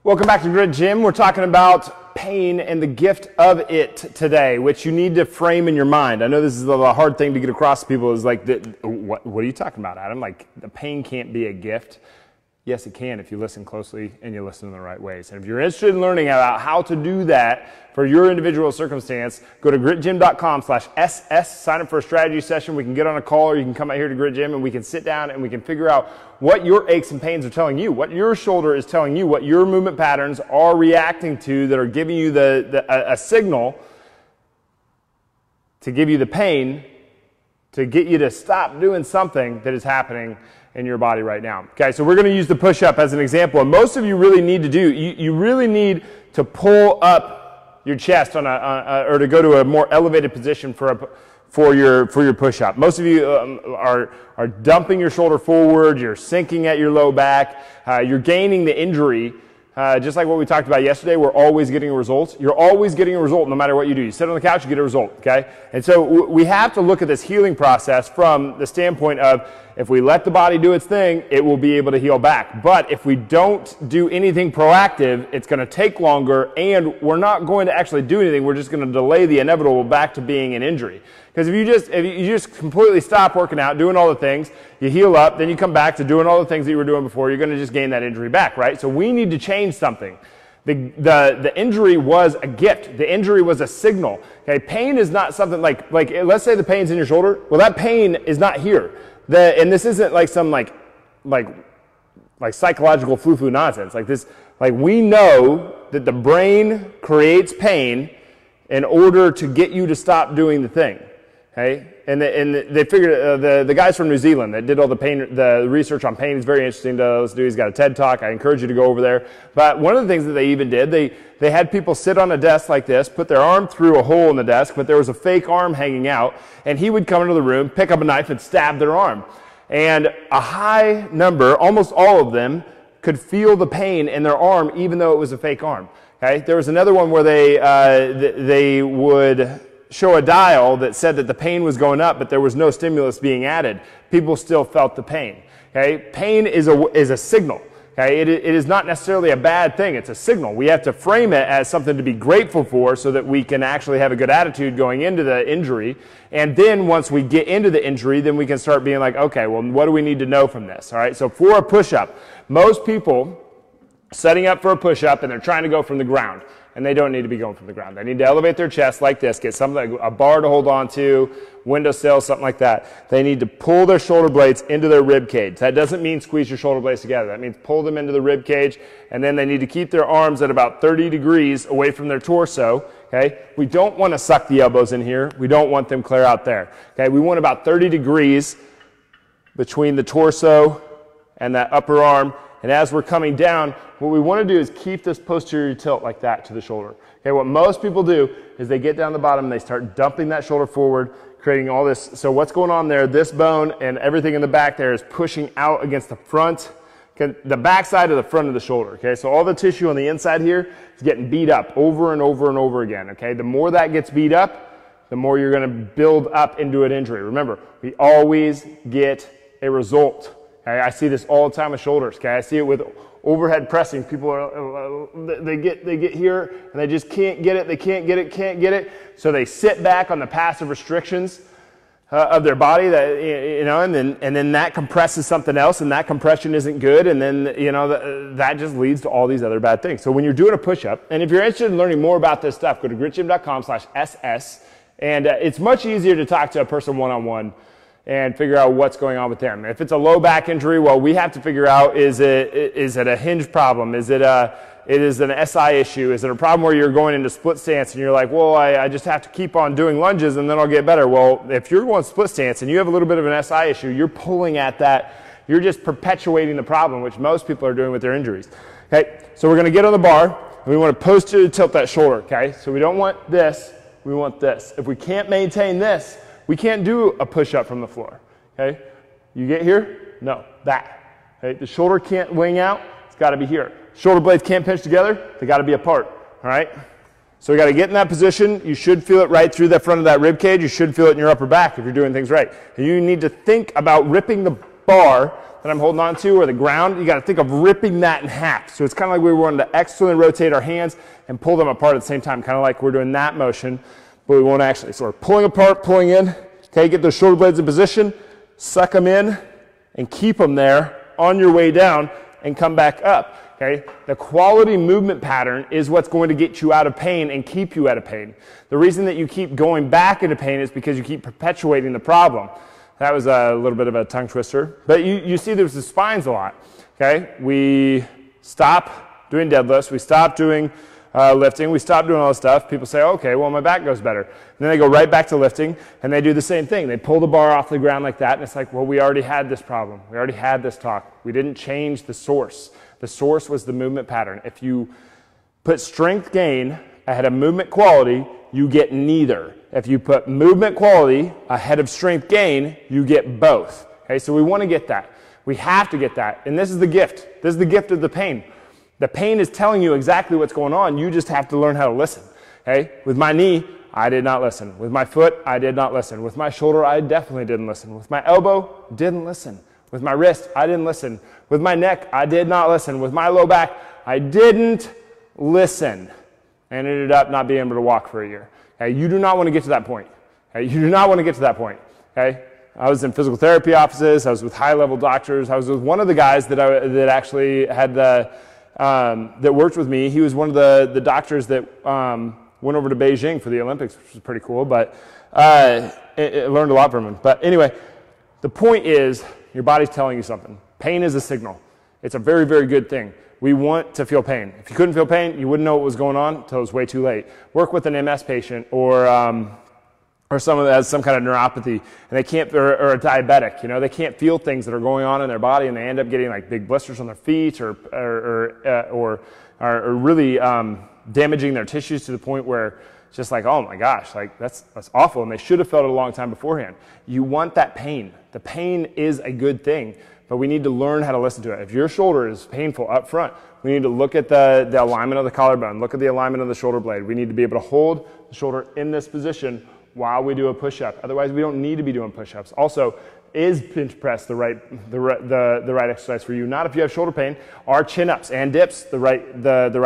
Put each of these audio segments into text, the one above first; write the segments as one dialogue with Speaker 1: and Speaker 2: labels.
Speaker 1: Welcome back to Grit Gym. We're talking about pain and the gift of it today, which you need to frame in your mind. I know this is a hard thing to get across to people. Is like, what are you talking about, Adam? Like, the pain can't be a gift. Yes, it can if you listen closely and you listen in the right ways. And if you're interested in learning about how to do that for your individual circumstance, go to gritgym.com/SS, sign up for a strategy session. We can get on a call, or you can come out here to Grit Gym and we can sit down and we can figure out what your aches and pains are telling you, what your shoulder is telling you, what your movement patterns are reacting to that are giving you a signal to give you the pain, to get you to stop doing something that is happening in your body right now. Okay, so we're going to use the push-up as an example. And most of you really need to do, you really need to pull up your chest on or to go to a more elevated position for your push-up. Most of you are dumping your shoulder forward, you're sinking at your low back, you're gaining the injury. Just like what we talked about yesterday, we're always getting a result. You're always getting a result no matter what you do. You sit on the couch, you get a result, okay? And so we have to look at this healing process from the standpoint of, if we let the body do its thing, it will be able to heal back. But if we don't do anything proactive, it's going to take longer, and we're not going to actually do anything. We're just going to delay the inevitable back to being an injury. Because if you just completely stop working out, doing all the things, you heal up, then you come back to doing all the things that you were doing before, you're going to just gain that injury back, right? So we need to change something. The injury was a gift. The injury was a signal. Okay, pain is not something like let's say the pain's in your shoulder. Well, that pain is not here. And this isn't like some like psychological foo-foo nonsense. Like this, like we know that the brain creates pain in order to get you to stop doing the thing. Okay, and they figured the guys from New Zealand that did all the research on pain is very interesting to listen to. He's got a TED Talk. I encourage you to go over there. But one of the things that they even did, they had people sit on a desk like this, put their arm through a hole in the desk, but there was a fake arm hanging out, and he would come into the room, pick up a knife, and stab their arm. And a high number, almost all of them, could feel the pain in their arm, even though it was a fake arm. Okay, there was another one where they would show a dial that said that the pain was going up, but there was no stimulus being added. People still felt the pain. Okay, pain is a signal. Okay, it is not necessarily a bad thing. It's a signal. We have to frame it as something to be grateful for, so that we can actually have a good attitude going into the injury. And then once we get into the injury, then we can start being like, okay, well, what do we need to know from this? All right. So for a push-up, most people setting up for a push-up and they're trying to go from the ground. And they don't need to be going from the ground. They need to elevate their chest like this, get something like a bar to hold on to, windowsill, something like that. They need to pull their shoulder blades into their rib cage. That doesn't mean squeeze your shoulder blades together. That means pull them into the rib cage, and then they need to keep their arms at about 30 degrees away from their torso. Okay? We don't want to suck the elbows in here. We don't want them clear out there. Okay? We want about 30 degrees between the torso and that upper arm. And as we're coming down, what we want to do is keep this posterior tilt like that to the shoulder. Okay, what most people do is they get down the bottom and they start dumping that shoulder forward, creating all this. So what's going on there, this bone and everything in the back there is pushing out against the front, the back side of the front of the shoulder. Okay, so all the tissue on the inside here is getting beat up over and over and over again. Okay, the more that gets beat up, the more you're going to build up into an injury. Remember, we always get a result. Okay, I see this all the time with shoulders. Okay, I see it with overhead pressing. People they get here and they just can't get it. They can't get it. So they sit back on the passive restrictions of their body. That and then that compresses something else, and that compression isn't good. And then that just leads to all these other bad things. So when you're doing a push-up, and if you're interested in learning more about this stuff, go to gritgym.com/SS, and it's much easier to talk to a person one-on-one and figure out what's going on with them. If it's a low back injury, well, we have to figure out, is it a hinge problem? Is it an SI issue? Is it a problem where you're going into split stance and you're like, well, I just have to keep on doing lunges and then I'll get better? Well, if you're going split stance and you have a little bit of an SI issue, you're pulling at that. You're just perpetuating the problem, which most people are doing with their injuries. Okay, so we're going to get on the bar and we want to posterior tilt that shoulder. Okay, so we don't want this, we want this. If we can't maintain this, we can't do a push-up from the floor, okay? You get here? No, that. Okay? The shoulder can't wing out. It's got to be here. Shoulder blades can't pinch together. They got to be apart, all right? So we got to get in that position. You should feel it right through the front of that rib cage. You should feel it in your upper back if you're doing things right. And you need to think about ripping bar that I'm holding on to or the ground, you got to think of ripping that in half. So it's kind of like we want to externally rotate our hands and pull them apart at the same time, kind of like we're doing that motion, but we won't actually. So we're pulling apart, pulling in. Okay, get those shoulder blades in position, suck them in, and keep them there on your way down and come back up. Okay? The quality movement pattern is what's going to get you out of pain and keep you out of pain. The reason that you keep going back into pain is because you keep perpetuating the problem. That was a little bit of a tongue twister. But you see there's the spines a lot. Okay? We stop doing deadlifts. We stop doing lifting. We stop doing all this stuff. People say, okay, well, my back goes better. And then they go right back to lifting, and they do the same thing. They pull the bar off the ground like that, and it's like, well, we already had this problem. We already had this talk. We didn't change the source. The source was the movement pattern. If you put strength gain ahead of movement quality, you get neither. If you put movement quality ahead of strength gain, you get both. Okay, so we want to get that. We have to get that. And this is the gift. This is the gift of the pain. The pain is telling you exactly what's going on. You just have to learn how to listen. Okay? With my knee, I did not listen. With my foot, I did not listen. With my shoulder, I definitely didn't listen. With my elbow, didn't listen. With my wrist, I didn't listen. With my neck, I did not listen. With my low back, I didn't listen. And ended up not being able to walk for a year. Okay? You do not want to get to that point. Okay? You do not want to get to that point. Okay? I was in physical therapy offices. I was with high-level doctors. I was with one of the guys that actually had that worked with me. He was one of the doctors that went over to Beijing for the Olympics, which was pretty cool, but I learned a lot from him. But anyway, the point is your body's telling you something. Pain is a signal. It's a very, very good thing. We want to feel pain. If you couldn't feel pain, you wouldn't know what was going on until it was way too late. Work with an MS patient or someone that has some kind of neuropathy, and they can't, or a diabetic, you know, they can't feel things that are going on in their body, and they end up getting like big blisters on their feet, or really damaging their tissues to the point where it's just like, oh my gosh, like that's awful, and they should have felt it a long time beforehand. You want that pain. The pain is a good thing, but we need to learn how to listen to it. If your shoulder is painful up front, we need to look at the alignment of the collarbone, look at the alignment of the shoulder blade. We need to be able to hold the shoulder in this position while we do a push-up. Otherwise, we don't need to be doing push-ups. Also, is bench press the right exercise for you? Not if you have shoulder pain. Are chin-ups and dips the right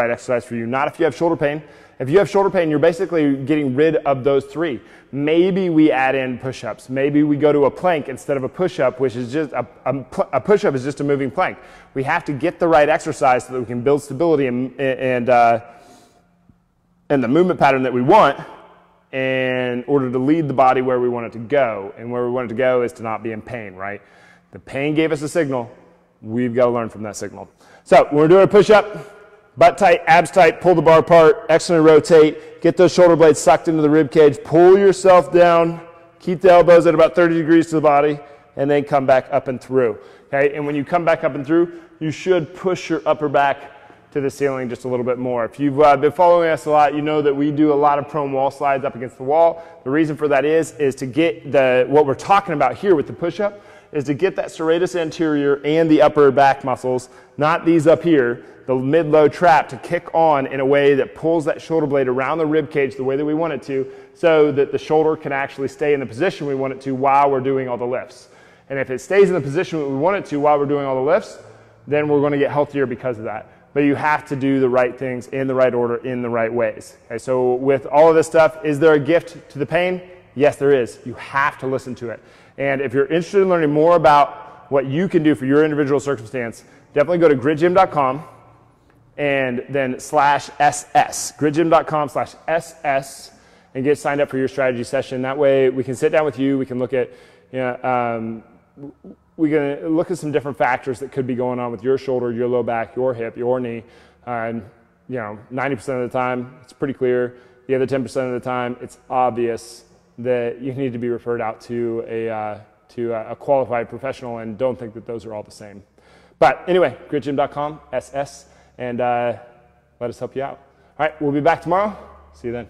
Speaker 1: exercise for you? Not if you have shoulder pain. If you have shoulder pain, you're basically getting rid of those three. Maybe we add in push-ups. Maybe we go to a plank instead of a push-up, which is just a push-up is just a moving plank. We have to get the right exercise so that we can build stability and the movement pattern that we want, in order to lead the body where we want it to go. And where we want it to go is to not be in pain, right? The pain gave us a signal. We've got to learn from that signal. So when we're doing a push-up, butt tight, abs tight, pull the bar apart, externally rotate, get those shoulder blades sucked into the rib cage, pull yourself down, keep the elbows at about 30 degrees to the body, and then come back up and through. Okay? And when you come back up and through, you should push your upper back to the ceiling just a little bit more. If you've been following us a lot, you know that we do a lot of prone wall slides up against the wall. The reason for that is to get what we're talking about here with the push-up is to get that serratus anterior and the upper back muscles, not these up here, the mid-low trap, to kick on in a way that pulls that shoulder blade around the rib cage the way that we want it to, so that the shoulder can actually stay in the position we want it to while we're doing all the lifts. And if it stays in the position we want it to while we're doing all the lifts, then we're going to get healthier because of that. But you have to do the right things in the right order, in the right ways. Okay, so with all of this stuff, is there a gift to the pain? Yes, there is. You have to listen to it. And if you're interested in learning more about what you can do for your individual circumstance, definitely go to gridgym.com and then /SS, gridgym.com/SS, and get signed up for your strategy session. That way we can sit down with you, we can look at, we can look at some different factors that could be going on with your shoulder, your low back, your hip, your knee. And 90% of the time, it's pretty clear. The other 10% of the time, it's obvious that you need to be referred out to a qualified professional, and don't think that those are all the same. But anyway, gridgym.com/SS, and let us help you out. All right, we'll be back tomorrow. See you then.